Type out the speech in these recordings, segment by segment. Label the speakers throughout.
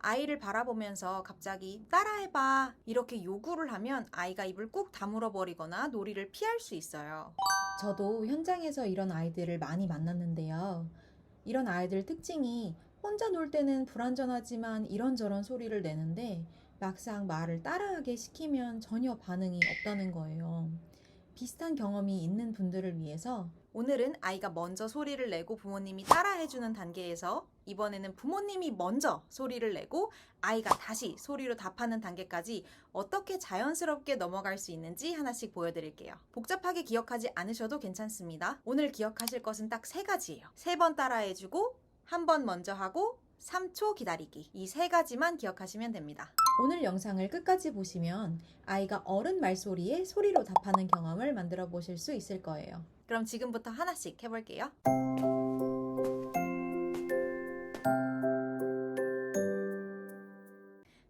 Speaker 1: 아이를 바라보면서 갑자기 따라해봐 이렇게 요구를 하면 아이가 입을 꾹 다물어 버리거나 놀이를 피할 수 있어요.
Speaker 2: 저도 현장에서 이런 아이들을 많이 만났는데요. 이런 아이들 특징이 혼자 놀 때는 불완전하지만 이런저런 소리를 내는데 막상 말을 따라하게 시키면 전혀 반응이 없다는 거예요. 비슷한 경험이 있는 분들을 위해서
Speaker 1: 오늘은 아이가 먼저 소리를 내고 부모님이 따라해주는 단계에서 이번에는 부모님이 먼저 소리를 내고 아이가 다시 소리로 답하는 단계까지 어떻게 자연스럽게 넘어갈 수 있는지 하나씩 보여드릴게요. 복잡하게 기억하지 않으셔도 괜찮습니다. 오늘 기억하실 것은 딱 3가지예요. 3번 따라해주고, 1번 먼저 하고, 3초 기다리기. 이 3가지만 기억하시면 됩니다.
Speaker 2: 오늘 영상을 끝까지 보시면 아이가 어른 말소리에 소리로 답하는 경험을 만들어 보실 수 있을 거예요.
Speaker 1: 그럼 지금부터 하나씩 해볼게요.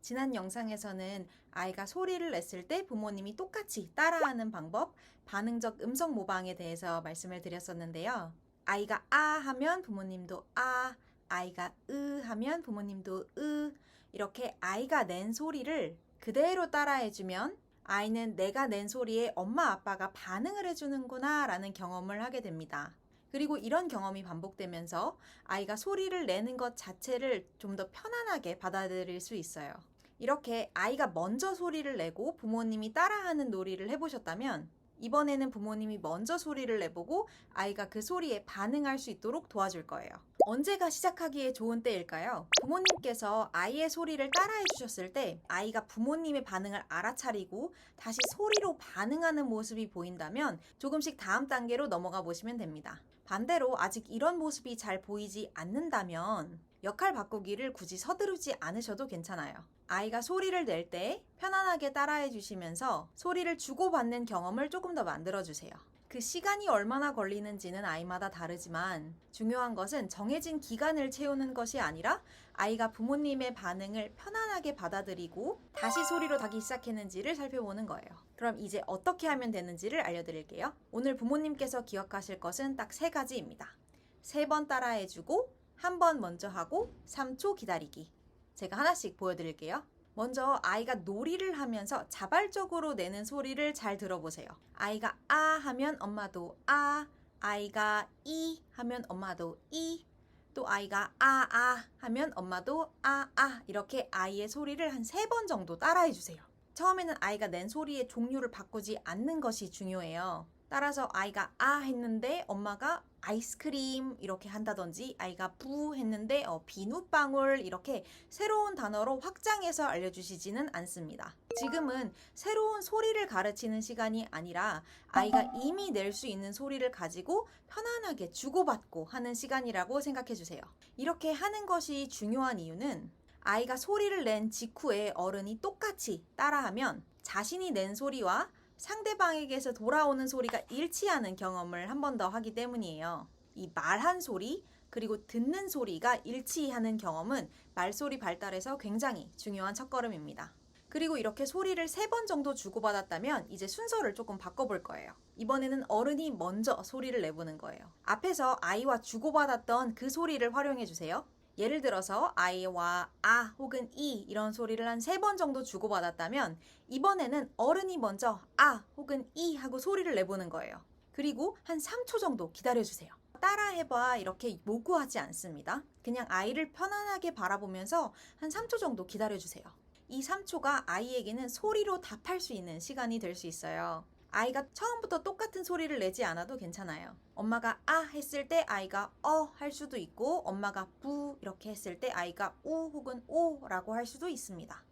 Speaker 1: 지난 영상에서는 아이가 소리를 냈을 때 부모님이 똑같이 따라하는 방법, 반응적 음성 모방에 대해서 말씀을 드렸었는데요. 아이가 아 하면 부모님도 아, 아이가 으 하면 부모님도 으, 이렇게 아이가 낸 소리를 그대로 따라해주면 아이는 내가 낸 소리에 엄마 아빠가 반응을 해주는구나 라는 경험을 하게 됩니다. 그리고 이런 경험이 반복되면서 아이가 소리를 내는 것 자체를 좀 더 편안하게 받아들일 수 있어요. 이렇게 아이가 먼저 소리를 내고 부모님이 따라하는 놀이를 해보셨다면 이번에는 부모님이 먼저 소리를 내보고 아이가 그 소리에 반응할 수 있도록 도와줄 거예요. 언제가 시작하기에 좋은 때일까요? 부모님께서 아이의 소리를 따라해 주셨을 때 아이가 부모님의 반응을 알아차리고 다시 소리로 반응하는 모습이 보인다면 조금씩 다음 단계로 넘어가 보시면 됩니다. 반대로 아직 이런 모습이 잘 보이지 않는다면 역할 바꾸기를 굳이 서두르지 않으셔도 괜찮아요. 아이가 소리를 낼 때 편안하게 따라해 주시면서 소리를 주고받는 경험을 조금 더 만들어 주세요. 그 시간이 얼마나 걸리는지는 아이마다 다르지만 중요한 것은 정해진 기간을 채우는 것이 아니라 아이가 부모님의 반응을 편안하게 받아들이고 다시 소리로 닫기 시작했는지를 살펴보는 거예요. 그럼 이제 어떻게 하면 되는지를 알려드릴게요. 오늘 부모님께서 기억하실 것은 딱 3가지입니다. 3번 따라해주고, 1번 먼저 하고, 3초 기다리기. 제가 하나씩 보여드릴게요. 먼저 아이가 놀이를 하면서 자발적으로 내는 소리를 잘 들어보세요. 아이가 아 하면 엄마도 아, 아이가 이 하면 엄마도 이, 또 아이가 아 하면 엄마도 아 이렇게 아이의 소리를 한 3번 정도 따라해 주세요. 처음에는 아이가 낸 소리의 종류를 바꾸지 않는 것이 중요해요. 따라서 아이가 아 했는데 엄마가 아이스크림 이렇게 한다든지 아이가 부 했는데 비눗방울 이렇게 새로운 단어로 확장해서 알려주시지는 않습니다. 지금은 새로운 소리를 가르치는 시간이 아니라 아이가 이미 낼 수 있는 소리를 가지고 편안하게 주고받고 하는 시간이라고 생각해 주세요. 이렇게 하는 것이 중요한 이유는 아이가 소리를 낸 직후에 어른이 똑같이 따라하면 자신이 낸 소리와 상대방에게서 돌아오는 소리가 일치하는 경험을 한 번 더 하기 때문이에요. 이 말한 소리 그리고 듣는 소리가 일치하는 경험은 말소리 발달에서 굉장히 중요한 첫걸음입니다. 그리고 이렇게 소리를 3번 정도 주고받았다면 이제 순서를 조금 바꿔볼 거예요. 이번에는 어른이 먼저 소리를 내보는 거예요. 앞에서 아이와 주고받았던 그 소리를 활용해 주세요. 예를 들어서 아이와 아 혹은 이 이런 소리를 한 3번 정도 주고받았다면 이번에는 어른이 먼저 아 혹은 이 하고 소리를 내보는 거예요. 그리고 한 3초 정도 기다려주세요. 따라해봐 이렇게 요구하지 않습니다. 그냥 아이를 편안하게 바라보면서 한 3초 정도 기다려주세요. 이 3초가 아이에게는 소리로 답할 수 있는 시간이 될 수 있어요. 아이가 처음부터 똑같은 소리를 내지 않아도 괜찮아요. 엄마가 아 했을 때 아이가 할 수도 있고 엄마가 부 이렇게 했을 때 아이가 우 혹은 오라고 할 수도 있습니다.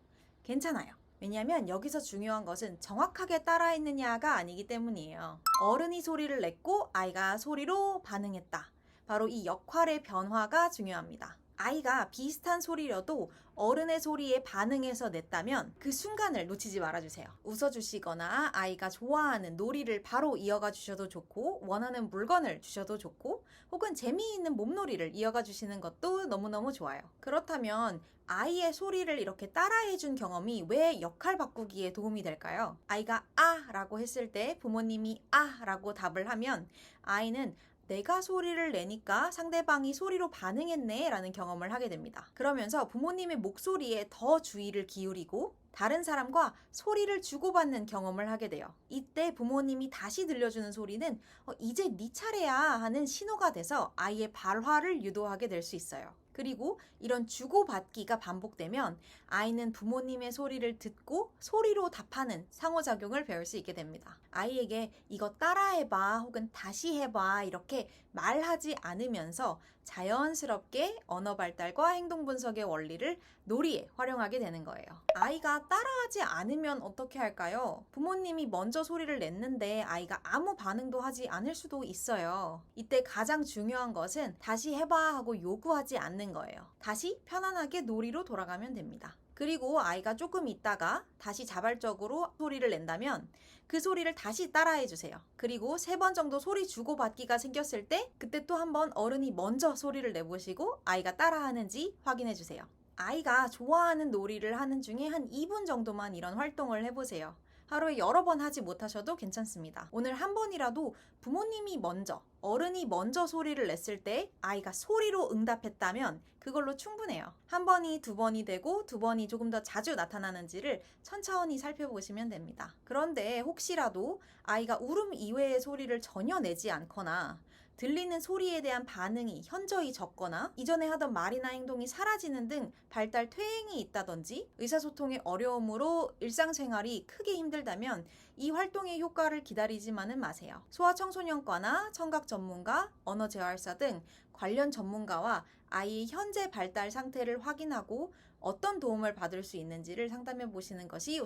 Speaker 1: 괜찮아요. 왜냐하면 여기서 중요한 것은 정확하게 따라했느냐가 아니기 때문이에요. 어른이 소리를 냈고 아이가 소리로 반응했다. 바로 이 역할의 변화가 중요합니다. 아이가 비슷한 소리여도 어른의 소리에 반응해서 냈다면 그 순간을 놓치지 말아주세요. 웃어주시거나 아이가 좋아하는 놀이를 바로 이어가 주셔도 좋고 원하는 물건을 주셔도 좋고 혹은 재미있는 몸놀이를 이어가 주시는 것도 너무너무 좋아요. 그렇다면 아이의 소리를 이렇게 따라해준 경험이 왜 역할 바꾸기에 도움이 될까요? 아이가 아 라고 했을 때 부모님이 아 라고 답을 하면 아이는 내가 소리를 내니까 상대방이 소리로 반응했네 라는 경험을 하게 됩니다. 그러면서 부모님의 목소리에 더 주의를 기울이고 다른 사람과 소리를 주고받는 경험을 하게 돼요. 이때 부모님이 다시 들려주는 소리는 이제 네 차례야 하는 신호가 돼서 아이의 발화를 유도하게 될 수 있어요. 그리고 이런 주고받기가 반복되면 아이는 부모님의 소리를 듣고 소리로 답하는 상호작용을 배울 수 있게 됩니다. 아이에게 이거 따라해봐 혹은 다시 해봐 이렇게 말하지 않으면서 자연스럽게 언어 발달과 행동 분석의 원리를 놀이에 활용하게 되는 거예요. 아이가 따라하지 않으면 어떻게 할까요? 부모님이 먼저 소리를 냈는데 아이가 아무 반응도 하지 않을 수도 있어요. 이때 가장 중요한 것은 다시 해봐 하고 요구하지 않는 거예요. 다시 편안하게 놀이로 돌아가면 됩니다. 그리고 아이가 조금 있다가 다시 자발적으로 소리를 낸다면 그 소리를 다시 따라해 주세요. 그리고 3번 정도 소리 주고받기가 생겼을 때 그때 또 한번 어른이 먼저 소리를 내보시고 아이가 따라하는지 확인해 주세요. 아이가 좋아하는 놀이를 하는 중에 한 2분 정도만 이런 활동을 해보세요. 하루에 여러 번 하지 못하셔도 괜찮습니다. 오늘 한 번이라도 부모님이 먼저, 어른이 먼저 소리를 냈을 때 아이가 소리로 응답했다면 그걸로 충분해요. 한 번이 2번이 되고 2번이 조금 더 자주 나타나는지를 천천히 살펴보시면 됩니다. 그런데 혹시라도 아이가 울음 이외의 소리를 전혀 내지 않거나 들리는 소리에 대한 반응이 현저히 적거나 이전에 하던 말이나 행동이 사라지는 등 발달 퇴행이 있다든지 의사소통의 어려움으로 일상생활이 크게 힘들다면 이 활동의 효과를 기다리지만은 마세요. 소아청소년과나 청각 전문가, 언어재활사 등 관련 전문가와 아이의 현재 발달 상태를 확인하고 어떤 도움을 받을 수 있는지를 상담해 보시는 것이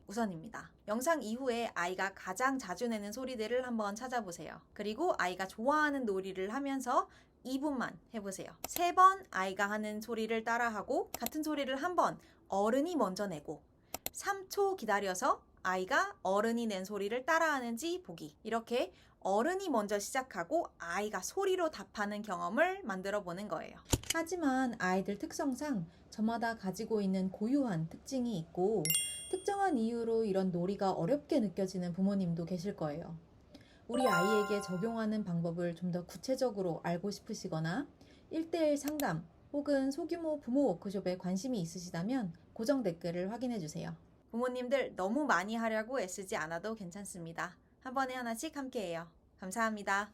Speaker 1: 우선입니다. 영상 이후에 아이가 가장 자주 내는 소리들을 한번 찾아보세요. 그리고 아이가 좋아하는 놀이를 하면서 2분만 해보세요. 3번 아이가 하는 소리를 따라하고 같은 소리를 한번 어른이 먼저 내고 3초 기다려서 아이가 어른이 낸 소리를 따라하는지 보기. 이렇게 어른이 먼저 시작하고 아이가 소리로 답하는 경험을 만들어 보는 거예요.
Speaker 2: 하지만 아이들 특성상 저마다 가지고 있는 고유한 특징이 있고 특정한 이유로 이런 놀이가 어렵게 느껴지는 부모님도 계실 거예요. 우리 아이에게 적용하는 방법을 좀 더 구체적으로 알고 싶으시거나 1대1 상담 혹은 소규모 부모 워크숍에 관심이 있으시다면 고정 댓글을 확인해 주세요.
Speaker 1: 부모님들 너무 많이 하려고 애쓰지 않아도 괜찮습니다. 한 번에 하나씩 함께해요. 감사합니다.